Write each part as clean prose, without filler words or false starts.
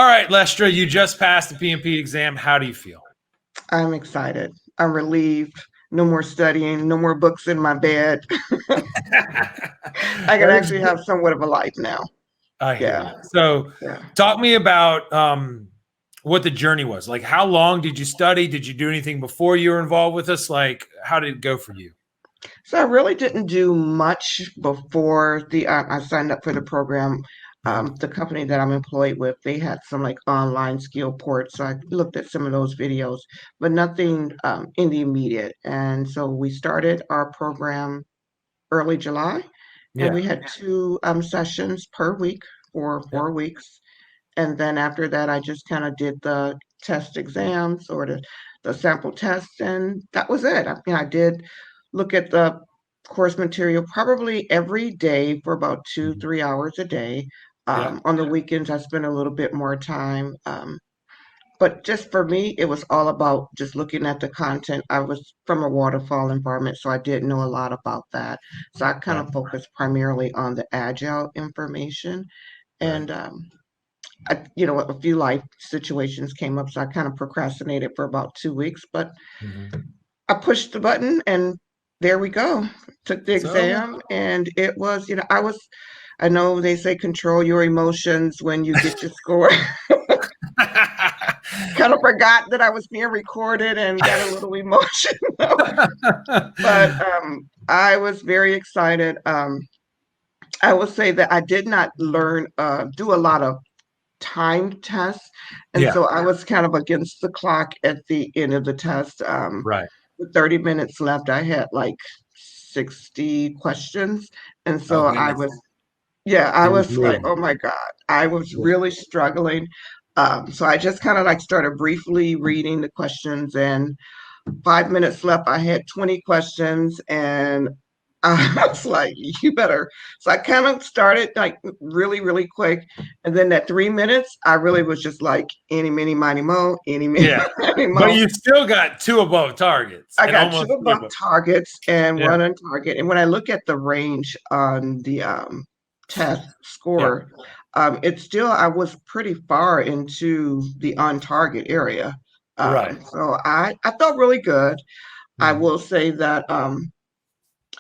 All right, Lestra, you just passed the PMP exam. How do you feel? I'm excited. I'm relieved. No more studying, no more books in my bed. I can That is actually good. have somewhat of a life now. I hear Yeah, you. So yeah. talk me about what the journey was. Like, how long did you study? Did you do anything before you were involved with us? Like, how did it go for you? So I really didn't do much before I signed up for the program. Mhm. The company that I'm employed with, they had some like online skill ports, so I looked at some of those videos, but nothing in the immediate. And so we started our program early July, and we Yeah. had two sessions per week for Yeah. 4 weeks. And then after that, I just kind of did the test exams or the sample tests, and that was it. I mean, I did look at the course material probably every day for about two, Mhm. 3 hours a day. Yeah. On the weekends, I spent a little bit more time. But just for me, it was all about just looking at the content. I was from a waterfall environment, so I did know a lot about that. So I kind Right. of focused primarily on the agile information. Right. And a few life situations came up, so I kind of procrastinated for about 2 weeks, but Mhm. I pushed the button and there we go. Took the So exam and it was, I know they say control your emotions when you get your score. Kind of forgot that I was being recorded and got a little emotional. But I was very excited. I will say that I did not do a lot of timed tests. And yeah. so I was kind of against the clock at the end of the test. Right. With 30 minutes left, I had like 60 questions. And Oh so goodness. I It was was like, brutal. oh my God, I was Yeah. really struggling. So I just kind of like started briefly reading the questions, and 5 minutes left. I had 20 questions, and I was like, you better. So I kind of started like really, really quick. And then that 3 minutes, I really was just like, any, mini, miny, mo, any, mini, Yeah. miny, But mo. you still got two above targets I and got two almost three above above. targets and Yeah. one on target. And when I look at the range on the test Yeah. score, I was pretty far into the on target area. Right. So I felt really good. I Mhm. will say that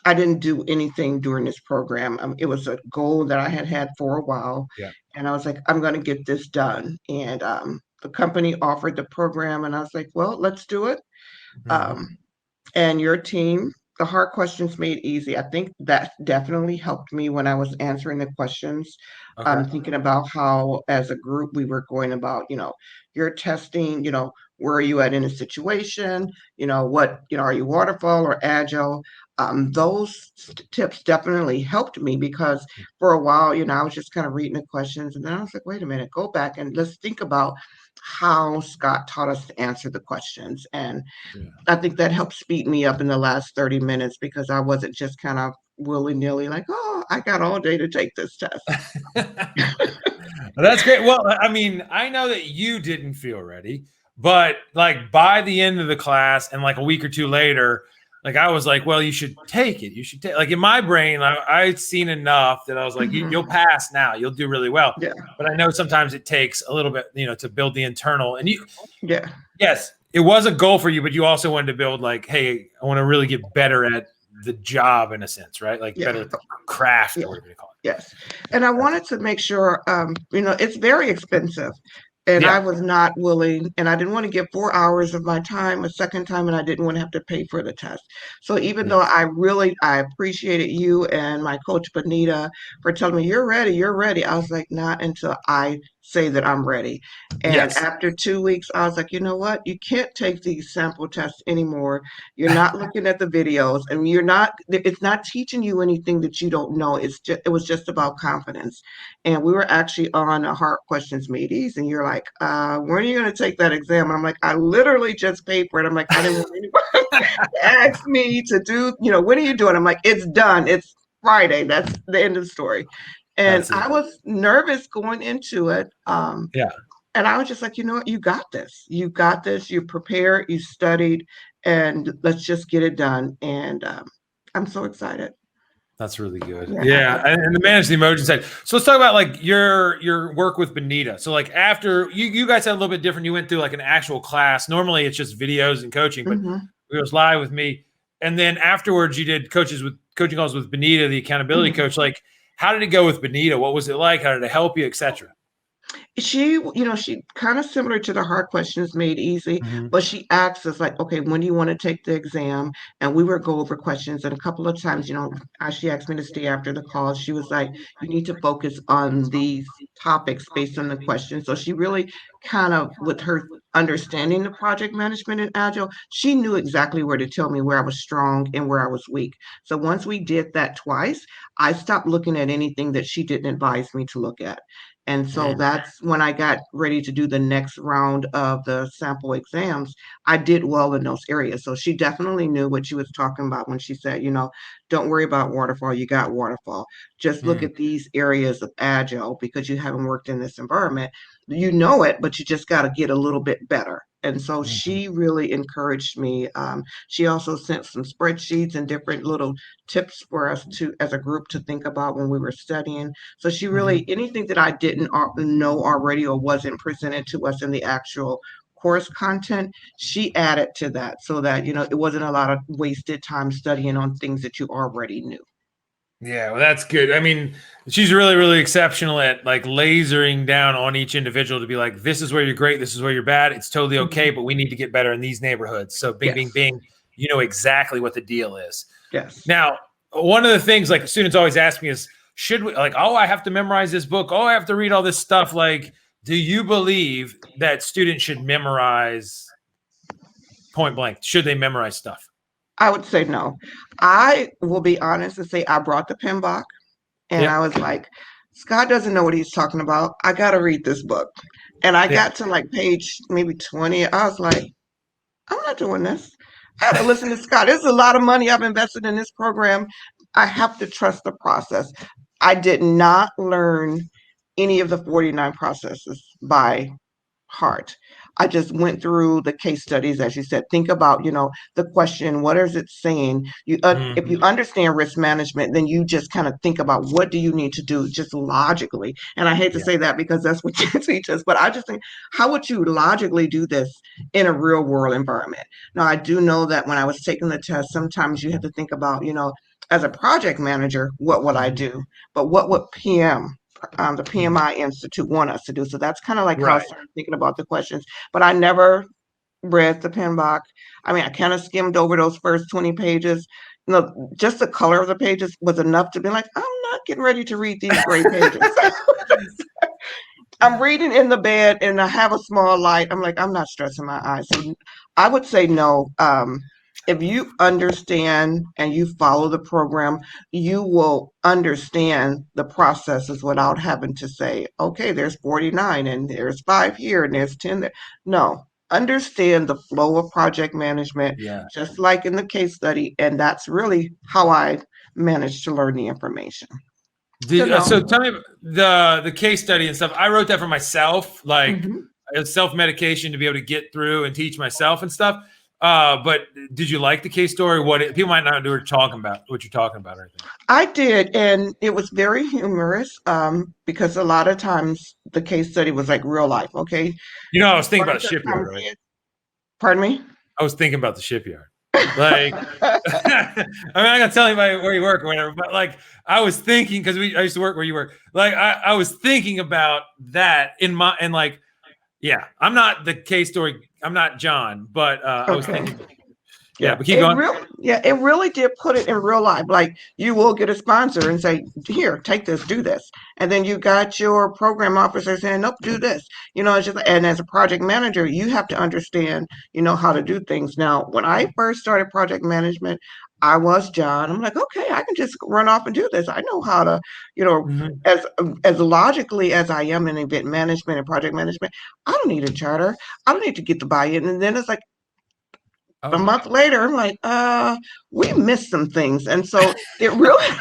I didn't do anything during this program. It was a goal that I had had for a while, Yeah. and I was like, I'm going to get this done. And the company offered the program, and I was like, well, let's do it. Mhm. Um, and your team, the hard questions made easy. I think that definitely helped me when I was answering the questions. Okay. Thinking about how, as a group, we were going about, your testing, where are you at in a situation? Are you waterfall or agile? Those tips definitely helped me because for a while, I was just kind of reading the questions and then I was like, wait a minute, go back and let's think about how Scott taught us to answer the questions. And Yeah. I think that helped speed me up in the last 30 minutes because I wasn't just kind of willy-nilly like, oh, I got all day to take this test. Well, that's great. Well, I mean, I know that you didn't feel ready, but like by the end of the class and like a week or two later, like I was like, well, you should take it. You should take like in my brain, I'd seen enough that I was like, Mhm. you'll pass now. You'll do really well. Yeah, But I know sometimes it takes a little bit, to build the internal. And yeah, yes, it was a goal for you, but you also wanted to build like, hey, I want to really get better at the job in a sense, right? Like yeah, better at the craft yeah, or whatever you call yes. And I it. wanted to make sure, it's very expensive. And I Yeah. was not willing, and I didn't want to give 4 hours of my time a second time, and I didn't want to have to pay for the test. So even though Yes. I appreciated you and my coach Benita for telling me you're ready. I was like, not until I say that I'm ready. And Yes. after 2 weeks, I was like, you know what? You can't take these sample tests anymore. You're not looking at the videos, and it's not teaching you anything that you don't know. It was just about confidence. And we were actually on a hard questions made easy. And you're like, when are you going to take that exam? And I'm like, I literally just paid for it. I'm like, I didn't want anybody to ask me to do, when are you doing? I'm like, it's done. It's Friday. That's the end of the story. And That's it. I was nervous going into it. Yeah. And I was just like, you know what? You got this. You got this. You prepared. You studied. And let's just get it done. And I'm so excited. That's really good. Yeah. Yeah, and the manage the emotion side. So let's talk about like your work with Benita. So like after you guys had a little bit different. You went through like an actual class. Normally it's just videos and coaching, but Hmm. it was live with me. And then afterwards you did coaching calls with Benita, the accountability Hmm. coach. Like, how did it go with Benita? What was it like? How did it help you, etc.? She kind of similar to the hard questions made easy, Mm-hmm. but she asks us like, okay, when do you want to take the exam? And we would go over questions. And a couple of times, as she asked me to stay after the call, she was like, you need to focus on these topics based on the question. So she really kind of, with her understanding the project management and Agile, she knew exactly where to tell me where I was strong and where I was weak. So once we did that twice, I stopped looking at anything that she didn't advise me to look at. And so Mm-hmm. that's when I got ready to do the next round of the sample exams. I did well in those areas. So she definitely knew what she was talking about when she said, don't worry about waterfall. You got waterfall. Just look at these areas of agile because you haven't worked in this environment. You know it, but you just got to get a little bit better. And so Mm-hmm. she really encouraged me. She also sent some spreadsheets and different little tips for us to, as a group, to think about when we were studying. So she Mm-hmm. really, anything that I didn't know already or wasn't presented to us in the actual course content, she added to that so that, it wasn't a lot of wasted time studying on things that you already knew. Yeah, well, that's good. I mean, she's really, really exceptional at like lasering down on each individual to be like, this is where you're great, this is where you're bad. It's totally okay, Mhm. but we need to get better in these neighborhoods. So, bing, bing, Yes, bing, you know exactly what the deal is. yes. Now, one of the things like students always ask me is, should we like, oh, I have to memorize this book, oh, I have to read all this stuff. Like, do you believe that students should memorize point blank? Should they memorize stuff? I would say no. I will be honest and say I brought the PMBOK and I Yep. was like, Scott doesn't know what he's talking about. I got to read this book. And I Yeah. got to like page maybe 20. I was like, I'm not doing this. I had to listen to Scott. This is a lot of money I've invested in this program. I have to trust the process. I did not learn any of the 49 processes by heart. I just went through the case studies, as you said. Think about, the question, what is it saying? If you Mhm. understand risk management, then you just kind of think about what do you need to do just logically. And I hate to Yeah. say that because that's what you teach us, but I just think, how would you logically do this in a real world environment? Now, I do know that when I was taking the test, sometimes you have to think about, as a project manager, what would I Mhm. do? But what would the Mhm. PMI Institute want us to do? So that's kind of like how I Right. started thinking about the questions. But I never read the PMBOK. I mean, I kind of skimmed over those first 20 pages. Just the color of the pages was enough to be like, I'm not getting ready to read these gray pages. I'm reading in the bed and I have a small light. I'm like, I'm not stressing my eyes. So I would say no. If you understand and you follow the program, you will understand the processes without having to say, okay, there's 49 and there's 5 here and there's 10 there. No, understand the flow of project management, Yeah. just like in the case study. And that's really how I managed to learn the information. So no. So tell me the case study and stuff. I wrote that for myself, like Mhm. self medication to be able to get through and teach myself and stuff. But did you like the case story? People might not know what you're talking about or anything. I did, and it was very humorous because a lot of times the case study was like real life. Okay, You know, I was thinking about birds the that shipyard, comes right? in. Pardon me. I was thinking about the shipyard. Like, I mean, I gotta tell anybody where you work or whatever, but like, I was thinking because I used to work where you work. Like, I was thinking about that and like, yeah, I'm not the case story. I'm not John, but I was Okay. thinking, yeah, Yeah, but keep going. it really did put it in real life. Like you will get a sponsor and say, "Here, take this, do this," and then you got your program officer saying, "Nope, do this." It's just, and as a project manager, you have to understand, how to do things. Now, when I first started project management, I was John. I'm like, okay, I can just run off and do this. I know how to, you know, Mhm. as logically as I am in event management and project management, I don't need a charter. I don't need to get the buy-in. And then it's like a Oh, month later, I'm like, we missed some things. And so it really,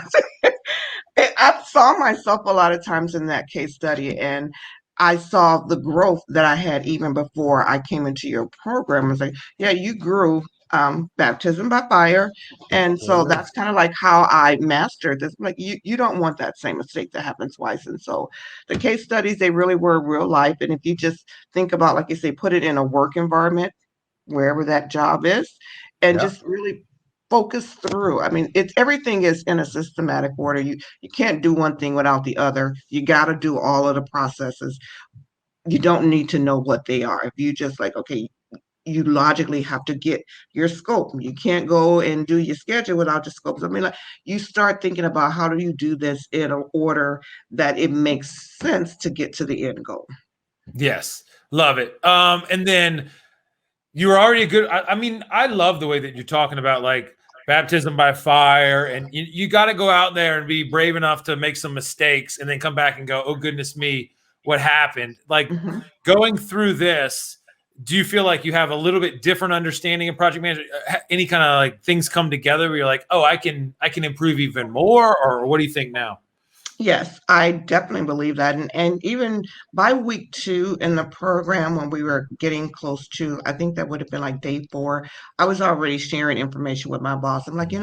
I saw myself a lot of times in that case study and I saw the growth that I had even before I came into your program. I was like, yeah, you grew baptism by fire. And There so it that's is. kind of like how I mastered this. Like you don't want that same mistake to happen twice. And so the case studies, they really were real life. And if you just think about, like you say, put it in a work environment, wherever that job is, and Yeah. just really focus through. I mean, it's everything is in a systematic order. You can't do one thing without the other. You got to do all of the processes. You don't need to know what they are. If you just like, okay, you logically have to get your scope. You can't go and do your schedule without your scopes. I mean, like you start thinking about how do you do this in an order that it makes sense to get to the end goal. Yes. Love it. And then you were already a good. I mean, I love the way that you're talking about like baptism by fire, and you got to go out there and be brave enough to make some mistakes, and then come back and go, "Oh goodness me, what happened?" Like Mhm. going through this. Do you feel like you have a little bit different understanding of project management? Any kind of like things come together where you're like, "Oh, I can improve even more," or what do you think now? Yes, I definitely believe that. And even by week 2 in the program, when we were getting close to, I think that would have been like day 4, I was already sharing information with my boss. I'm like,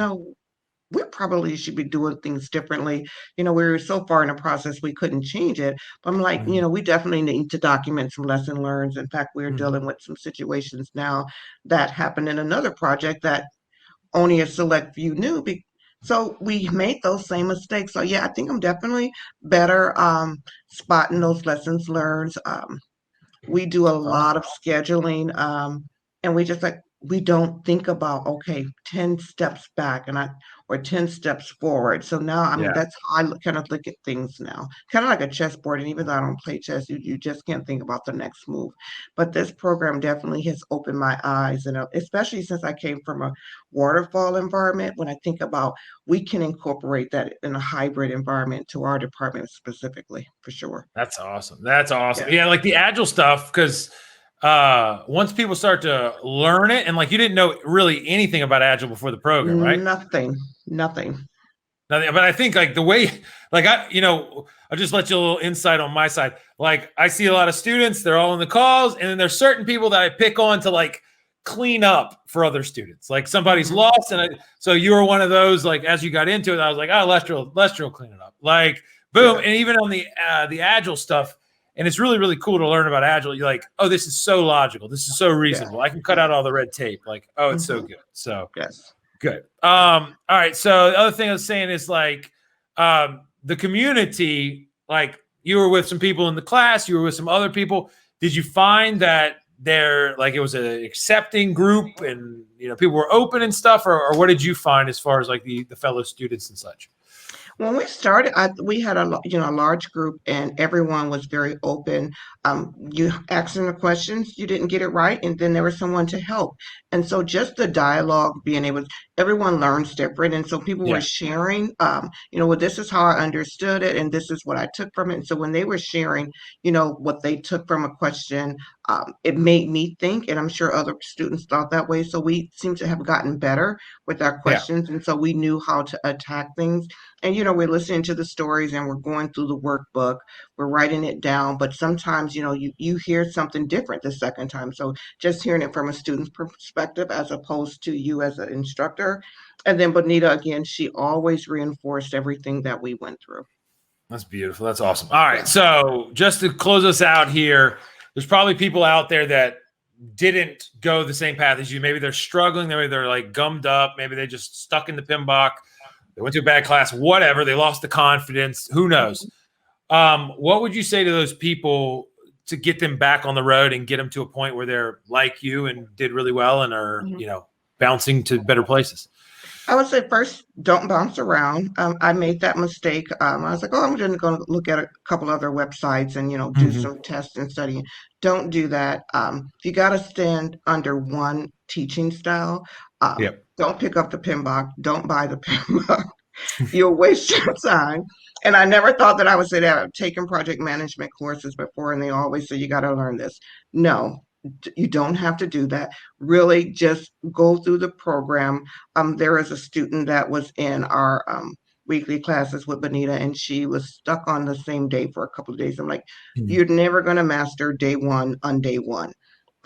we probably should be doing things differently. We were so far in the process, we couldn't change it. But I'm like, Mhm. we definitely need to document some lesson learned. In fact, we're Mhm. dealing with some situations now that happened in another project that only a select few knew. So we made those same mistakes. So yeah, I think I'm definitely better spotting those lessons learned. We do a That's lot awesome. of scheduling, and we just like we don't think about okay, 10 steps back or 10 steps forward. So now I mean Yeah. that's how I kind of look at things now. Kind of like a chessboard, and even though I don't play chess, you just can't think about the next move. But this program definitely has opened my eyes, and especially since I came from a waterfall environment, when I think about we can incorporate that in a hybrid environment to our department specifically, for sure. That's awesome. That's awesome. Yeah. Yeah, like the agile stuff, because once people start to learn it, and like you didn't know really anything about agile before the program, right? Nothing, nothing. Nothing, but I think like the way, like I'll just let you a little insight on my side. Like I see a lot of students, they're all in the calls, and then there's certain people that I pick on to like clean up for other students. Like somebody's Mhm. lost, and so you were one of those. Like as you got into it, I was like, oh, Lestra will clean it up. Like boom, Yeah. and even on the agile stuff, and it's really really cool to learn about agile. You're like, oh, this is so logical. This is so Yeah. reasonable. I can cut Yeah. out all the red tape. Like, oh, it's so Mhm. good. So Yes. good. All right. So the other thing I was saying is like the community, like you were with some people in the class, you were with some other people. Did you find that there like it was an accepting group and people were open and stuff, or what did you find as far as like the fellow students and such? When we started, we had a large group, and everyone was very open. You asked them the questions, you didn't get it right, and then there was someone to help. And so, just the dialogue, being able, everyone learns different, and so people were Yeah. sharing. Well, this is how I understood it, and this is what I took from it. And so, when they were sharing, what they took from a question, it made me think, and I'm sure other students thought that way. So we seem to have gotten better with our Yeah. questions, and so we knew how to attack things. And we're listening to the stories and we're going through the workbook, we're writing it down, but sometimes you hear something different the second time. So just hearing it from a student's perspective as opposed to you as an instructor. And then Bonita, again, she always reinforced everything that we went through. That's beautiful. That's awesome. All right. Yeah. So just to close us out here, there's probably people out there that didn't go the same path as you. Maybe they're struggling. Maybe they're like gummed up. Maybe they just stuck in the PMBOK. They went to a bad class, whatever. They lost the confidence. Who knows? What would you say to those people to get them back on the road and get them to a point where they're like you and did really well and are, Mhm. bouncing to better places? I would say first, don't bounce around. I made that mistake. I was like, oh, I'm just going to look at a couple other websites and, do Mm-hmm. some tests and studying. Don't do that. If you got to stand under one teaching style, Yep. don't pick up the PMBOK. Don't buy the PMBOK. You'll waste your time. And I never thought that I would say that. I've taken project management courses before, and they always say you got to learn this. No, you don't have to do that. Really, just go through the program. There is a student that was in our weekly classes with Benita, and she was stuck on the same day for a couple of days. I'm like, Mhm. you're never going to master day one on day one.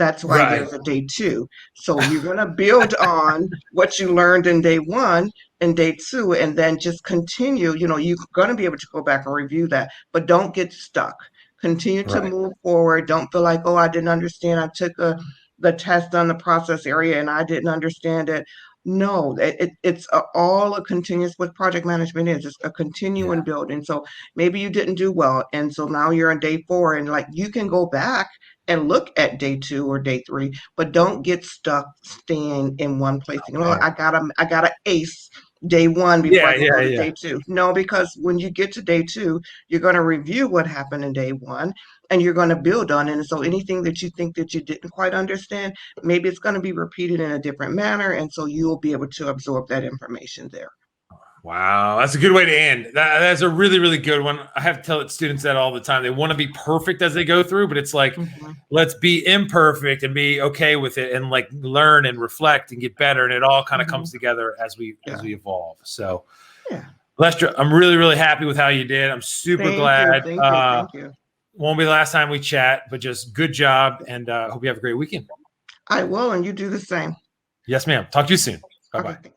That's why Right. there's a day two. So you're going to build on what you learned in day one and day two, and then just continue. You're going to be able to go back and review that, but don't get stuck. Continue to Right. move forward. Don't feel like, oh, I didn't understand. I took the test on the process area and I didn't understand it. No, it's all a continuous, what project management is. It's a continuing Yeah. building. So maybe you didn't do well. And so now you're on day four, and like you can go back and look at day two or day three, but don't get stuck staying in one place. Okay. I gotta ace day one before Yeah. I can Yeah. go to Yeah. day two. No, because when you get to day two, you're going to review what happened in day one and you're going to build on it. And so anything that you think that you didn't quite understand, maybe it's going to be repeated in a different manner. And so you'll be able to absorb that information there. Wow, that's a good way to end. That's a really, really good one. I have to tell students that all the time. They want to be perfect as they go through, but it's like, let's be imperfect and be okay with it, and like learn and reflect and get better. And it all kind of comes together as we evolve. So, Yeah. Lestra, I'm really, really happy with how you did. I'm super glad. Thank you. Won't be the last time we chat, but just good job, and hope you have a great weekend. I will, and you do the same. Yes, ma'am. Talk to you soon. Bye-bye. Okay,